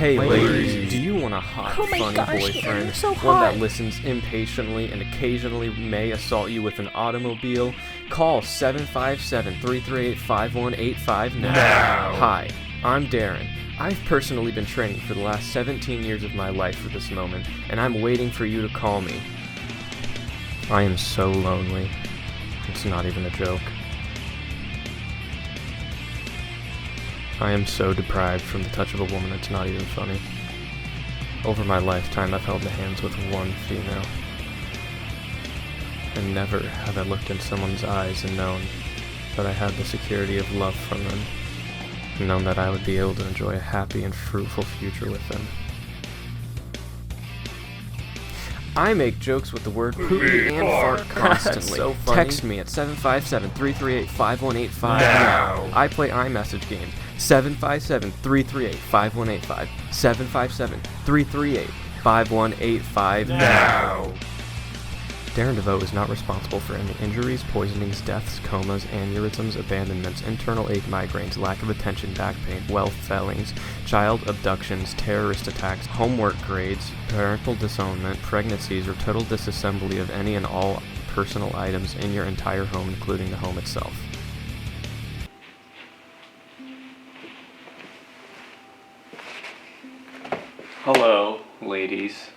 Hey ladies, do you want a hot, Oh my funny gosh, boyfriend? you're so One that hot. listens impatiently and occasionally may assault you with an automobile? Call 757-338-5185 now. Hi, I'm Darren. I've personally been training for the last 17 years of my life for this moment, and I'm waiting for you to call me. I am so lonely. It's not even a joke. I am so deprived from the touch of a woman it's not even funny. Over my lifetime, I've held the hands with one female. And never have I looked in someone's eyes and known that I had the security of love from them, and known that I would be able to enjoy a happy and fruitful future with them. I make jokes with the word poopy and fart constantly. So funny. Text me at 757-338-5185 now. I play iMessage games. 757-338-5185. 757-338-5185 now. Darren DeVoe is not responsible for any injuries, poisonings, deaths, comas, aneurysms, abandonments, internal ache, migraines, lack of attention, back pain, wealth failings, child abductions, terrorist attacks, homework grades, parental disownment, pregnancies, or total disassembly of any and all personal items in your entire home, including the home itself. Hello, ladies.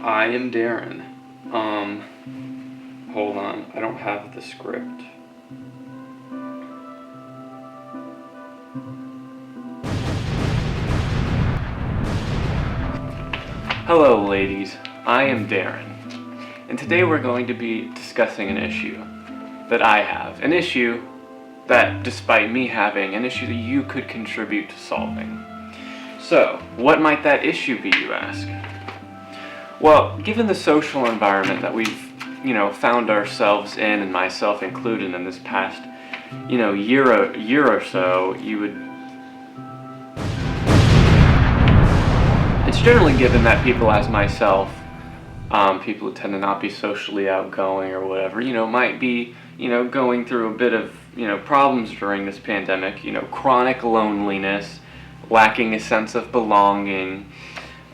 I am Darren. Hold on, I don't have the script. Hello, ladies. I am Darren. And today we're going to be discussing an issue that I have. An issue that, despite me having, an issue that you could contribute to solving. So, what might that issue be, you ask? Well, given the social environment that we've, found ourselves in, and myself included in this past, year or so, it's generally given that people as myself, people who tend to not be socially outgoing or whatever, might be, going through a bit of, problems during this pandemic, chronic loneliness, lacking a sense of belonging,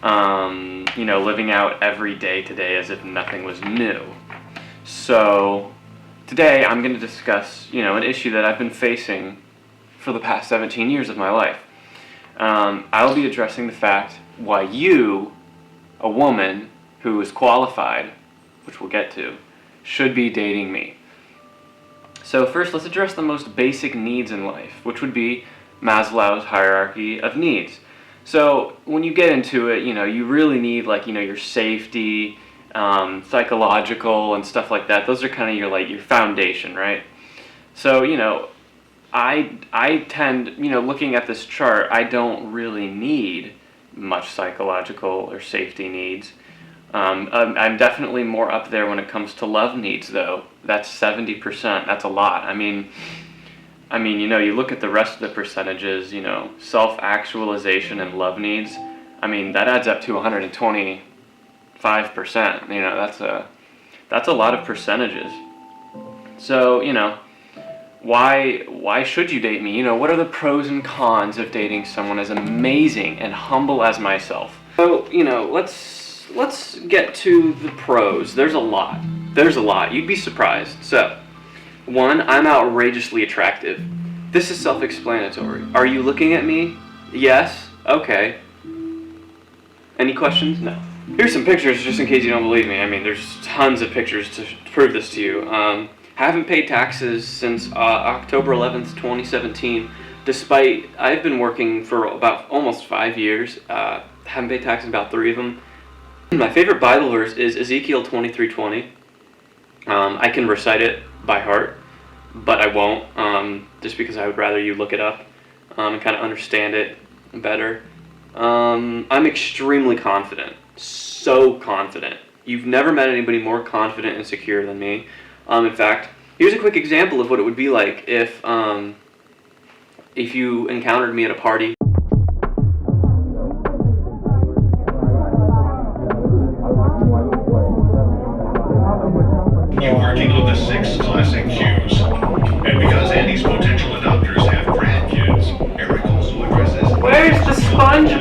living out every day today as if nothing was new. So today I'm going to discuss, an issue that I've been facing for the past 17 years of my life. I'll be addressing the fact why you, a woman who is qualified, which we'll get to, should be dating me. So first, let's address the most basic needs in life, which would be Maslow's hierarchy of needs. So when you get into it, you really need your safety, psychological and stuff like that. Those are kind of your foundation, right? So, I tend, looking at this chart, I don't really need much psychological or safety needs. I'm definitely more up there when it comes to love needs, though. That's 70%. That's a lot. I mean, you look at the rest of the percentages, self-actualization and love needs, that adds up to 125%. That's a lot of percentages. So, why should you date me? What are the pros and cons of dating someone as amazing and humble as myself? So, let's get to the pros. There's a lot. You'd be surprised. So, 1, I'm outrageously attractive. This is self-explanatory. Are you looking at me? Yes? Okay. Any questions? No. Here's some pictures just in case you don't believe me. There's tons of pictures to prove this to you. Haven't paid taxes since October 11th, 2017. Despite, I've been working for about almost 5 years. Haven't paid taxes about 3 of them. My favorite Bible verse is Ezekiel 23:20. I can recite it by heart, but I won't, just because I would rather you look it up and kind of understand it better. I'm extremely confident, so confident. You've never met anybody more confident and secure than me. In fact, here's a quick example of what it would be like if you encountered me at a party.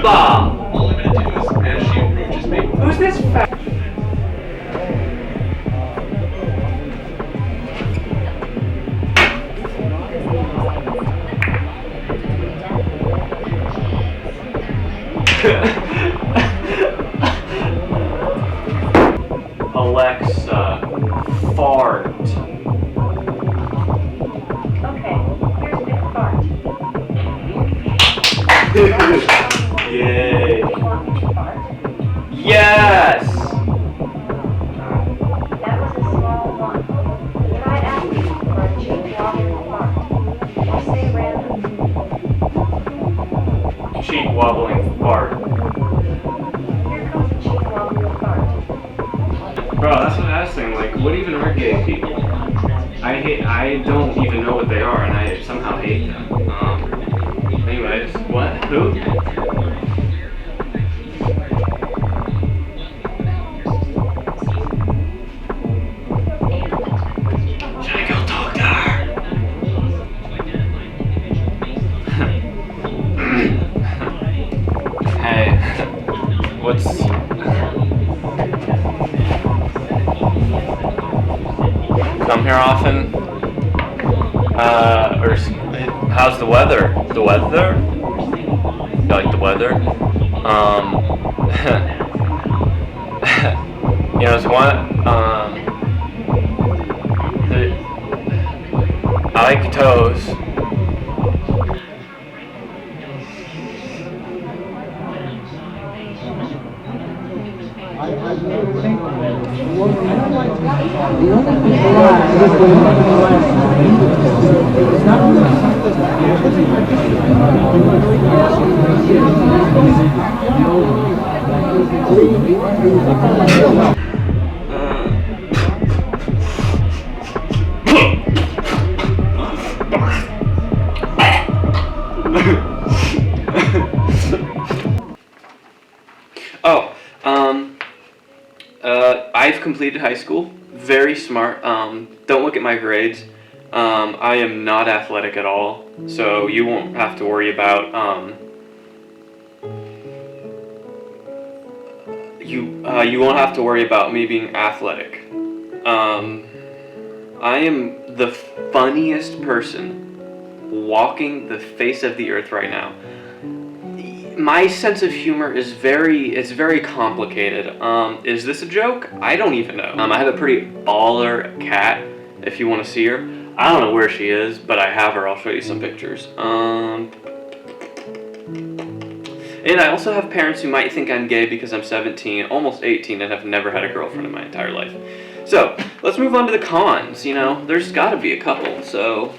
Bob! All I'm gonna do is, as she approaches me... Who's this fat... Alexa, fart. Okay, here's Big Fart. Yay. Yes! That was a small one. Try asking for a cheap wobbling fart. Or say random. Cheek wobbling fart. Here comes a cheap wobbling fart. Bro, that's what I was saying. Like, what even are gay people? I don't even know what they are, and I somehow hate them. Anyways, what? Who? Should I go talk to her? Hey, what's... Come here often? Or how's the weather? The weather? You like the weather? You know, it's one, I like toes. I've completed high school. Very smart. Don't look at my grades. I am not athletic at all, so you won't have to worry about you won't have to worry about me being athletic. I am the funniest person walking the face of the earth right now. My sense of humor is very complicated. Is this a joke? I don't even know. I have a pretty baller cat, if you want to see her. I don't know where she is, but I have her. I'll show you some pictures. And I also have parents who might think I'm gay because I'm 17, almost 18, and have never had a girlfriend in my entire life. So, let's move on to the cons. You know, there's gotta be a couple, so...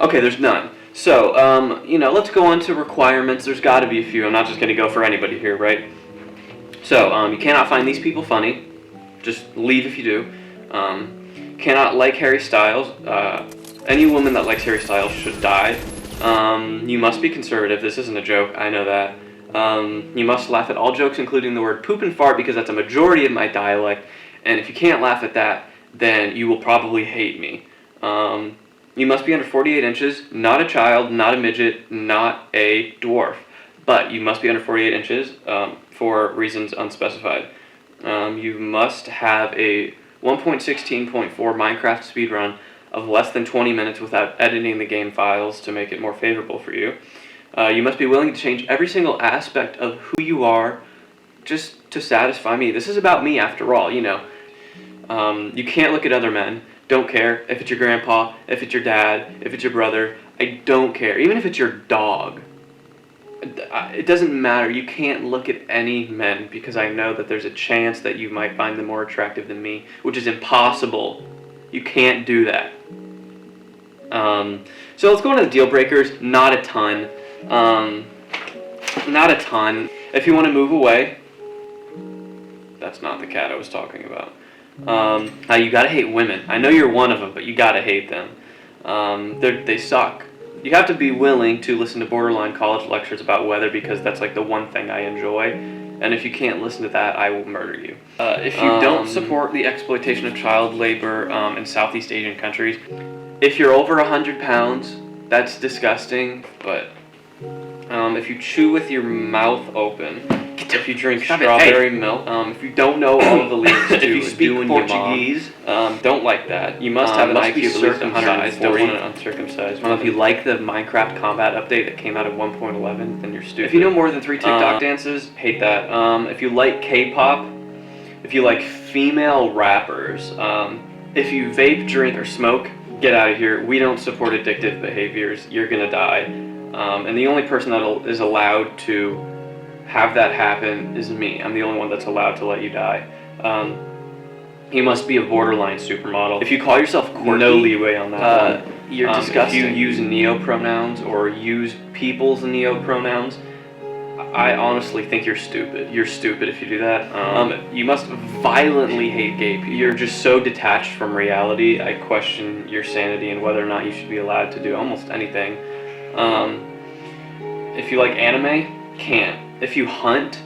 Okay, there's none. So, you know, let's go on to requirements. There's gotta be a few. I'm not just gonna go for anybody here, right? So, you cannot find these people funny. Just leave if you do. Cannot like Harry Styles. Any woman that likes Harry Styles should die. You must be conservative. This isn't a joke. I know that. You must laugh at all jokes, including the word poop and fart, because that's a majority of my dialect. And if you can't laugh at that, then you will probably hate me. You must be under 48 inches, not a child, not a midget, not a dwarf. But you must be under 48 inches for reasons unspecified. You must have a 1.16.4 Minecraft speedrun of less than 20 minutes without editing the game files to make it more favorable for you. You must be willing to change every single aspect of who you are just to satisfy me. This is about me after all, you know. You can't look at other men. Don't care if it's your grandpa, if it's your dad, if it's your brother. I don't care. Even if it's your dog. It doesn't matter. You can't look at any men because I know that there's a chance that you might find them more attractive than me, which is impossible. You can't do that. So let's go on to the deal breakers. Not a ton. Not a ton. If you want to move away, that's not the cat I was talking about. Now you gotta hate women. I know you're one of them, but you gotta hate them. They suck. You have to be willing to listen to borderline college lectures about weather because that's like the one thing I enjoy. And if you can't listen to that, I will murder you. If you don't support the exploitation of child labor in Southeast Asian countries, if you're over 100 pounds, That's disgusting, but if you chew with your mouth open, if you drink strawberry milk, if you don't know all of the lyrics to if you speak Portuguese, don't like that. You must have an must IQ be of at least circumcised, 140. Don't want don't an uncircumcised. if you like the Minecraft combat update that came out at 1.11, then you're stupid. If you know more than 3 TikTok dances, hate that. If you like K-pop, if you like female rappers, if you vape, drink, or smoke, get out of here. We don't support addictive behaviors. You're gonna die. And the only person that is allowed to have that happen is me. I'm the only one that's allowed to let you die. You must be a borderline supermodel. If you call yourself quirky, no leeway on that one. You're disgusting. If you use neopronouns or use people's neopronouns, I honestly think you're stupid. You're stupid if you do that. You must violently hate gay people. You're just so detached from reality. I question your sanity and whether or not you should be allowed to do almost anything. If you like anime, can't. If you hunt,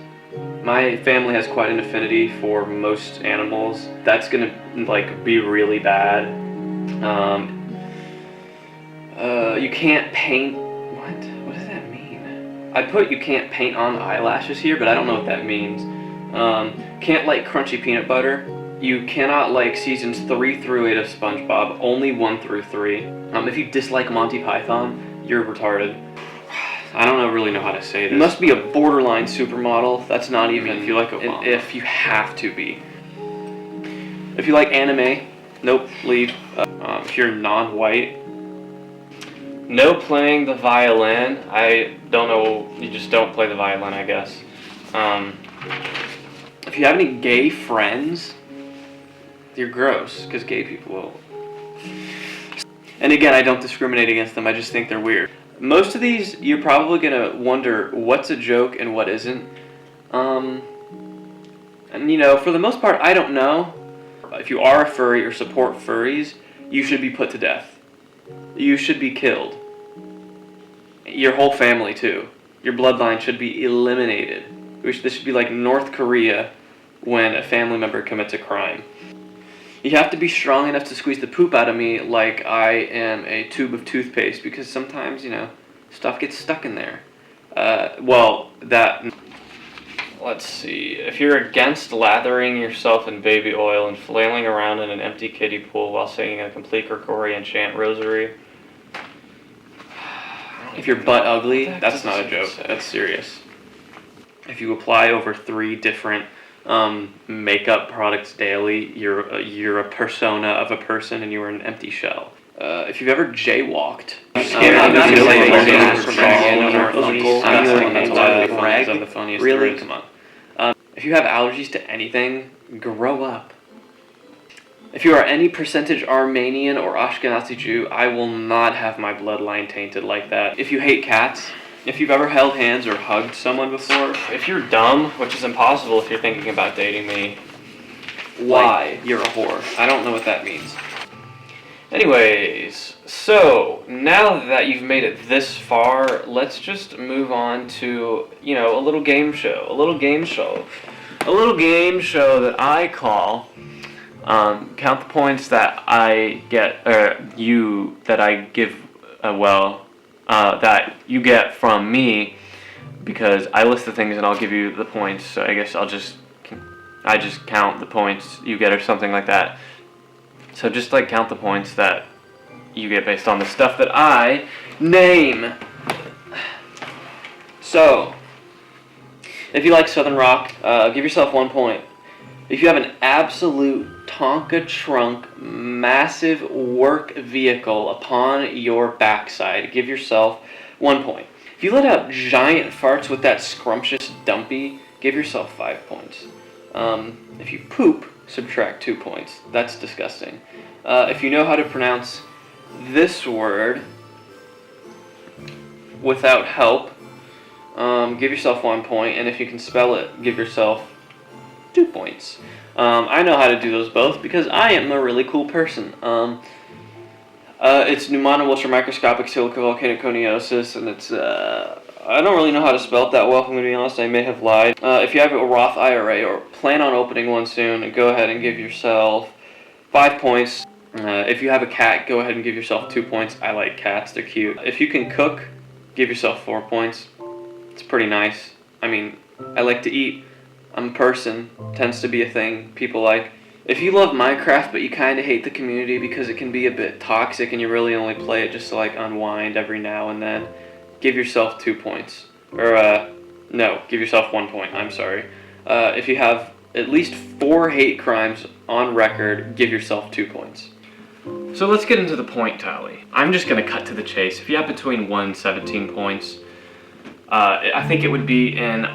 my family has quite an affinity for most animals. That's gonna be really bad. You can't paint. What does that mean? I put you can't paint on eyelashes here, but I don't know what that means. Can't like crunchy peanut butter. You cannot like seasons 3 through 8 of SpongeBob. Only 1 through 3. If you dislike Monty Python, you're retarded. I don't really know how to say this. You must be a borderline supermodel. That's not even if you like if you have to be. If you like anime, nope, leave. If you're non-white, no playing the violin. I don't know. You just don't play the violin, I guess. If you have any gay friends, you're gross because gay people will. And again, I don't discriminate against them. I just think they're weird. Most of these, you're probably going to wonder what's a joke and what isn't. And, for the most part, I don't know. If you are a furry or support furries, you should be put to death. You should be killed. Your whole family, too. Your bloodline should be eliminated. This should be like North Korea when a family member commits a crime. You have to be strong enough to squeeze the poop out of me like I am a tube of toothpaste, because sometimes, stuff gets stuck in there. Let's see. If you're against lathering yourself in baby oil and flailing around in an empty kiddie pool while singing a complete Gregorian chant rosary. If you're butt ugly, that's not a joke. That's serious. If you apply over 3 different makeup products daily, you're a persona of a person and you are an empty shell. If you've ever jaywalked, really? Come on. If you have allergies to anything, grow up. If you are any percentage Armenian or Ashkenazi Jew, I will not have my bloodline tainted like that. If you hate cats, if you've ever held hands or hugged someone before, if you're dumb, which is impossible if you're thinking about dating me, why? You're a whore. I don't know what that means. Anyways, so now that you've made it this far, let's just move on to, a little game show. A little game show that I call count the points that I get, that you get from me, because I list the things and I'll give you the points. So I guess I just count the points you get or something like that. So just count the points that you get based on the stuff that I name. So, if you like Southern rock, give yourself 1 point. If you have an absolute Tonka trunk, massive work vehicle upon your backside, give yourself 1 point. If you let out giant farts with that scrumptious dumpy, give yourself 5 points. If you poop, subtract 2 points. That's disgusting. If you know how to pronounce this word without help, give yourself 1 point, and if you can spell it, give yourself 2 points. I know how to do those both because I am a really cool person. It's pneumono microscopic silicovolcanic coniosis, and it's I don't really know how to spell it that well, if I'm going to be honest. I may have lied. If you have a Roth IRA or plan on opening one soon, go ahead and give yourself 5 points. If you have a cat, go ahead and give yourself 2 points. I like cats, they're cute. If you can cook, give yourself 4 points. It's pretty nice. I mean, I like to eat. I'm a person, tends to be a thing people like. If you love Minecraft but you kind of hate the community because it can be a bit toxic and you really only play it just to like unwind every now and then, give yourself 2 points. Or, no, give yourself 1 point, I'm sorry. If you have at least 4 hate crimes on record, give yourself 2 points. So let's get into the point tally. I'm just going to cut to the chase. If you have between 1 and 17 points, I think it would be in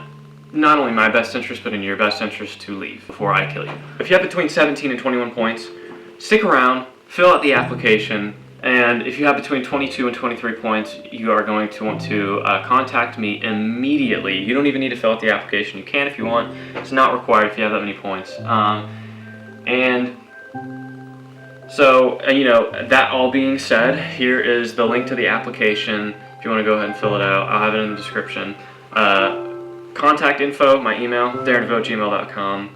not only my best interest, but in your best interest to leave before I kill you. If you have between 17 and 21 points, stick around, fill out the application, and if you have between 22 and 23 points, you are going to want to contact me immediately. You don't even need to fill out the application. You can if you want. It's not required if you have that many points. So, that all being said, here is the link to the application. If you want to go ahead and fill it out, I'll have it in the description. Contact info, my email, daredevote@gmail.com.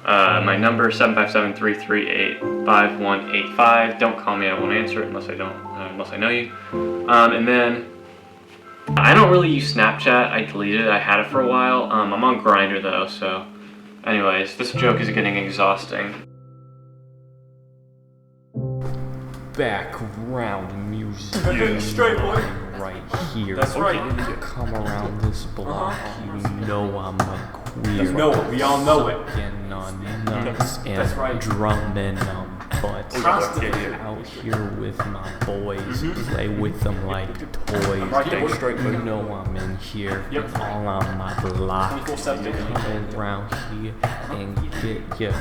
My number, 757-338-5185. Don't call me, I won't answer it unless I know you. And then, I don't really use Snapchat, I deleted it, I had it for a while. I'm on grindr though, so anyways, this joke is getting exhausting. Background music. Straight, boy. Right here. That's right. Come around this block, you know I'm a queer. You know it. We all know it. Fucking on nuts and That's right. drumming on butts. Constantly. Out here with my boys, play with them like toys. Right there, straight, You boy. know I'm in here, Yep. all on my block. 24/7. Come around here and get your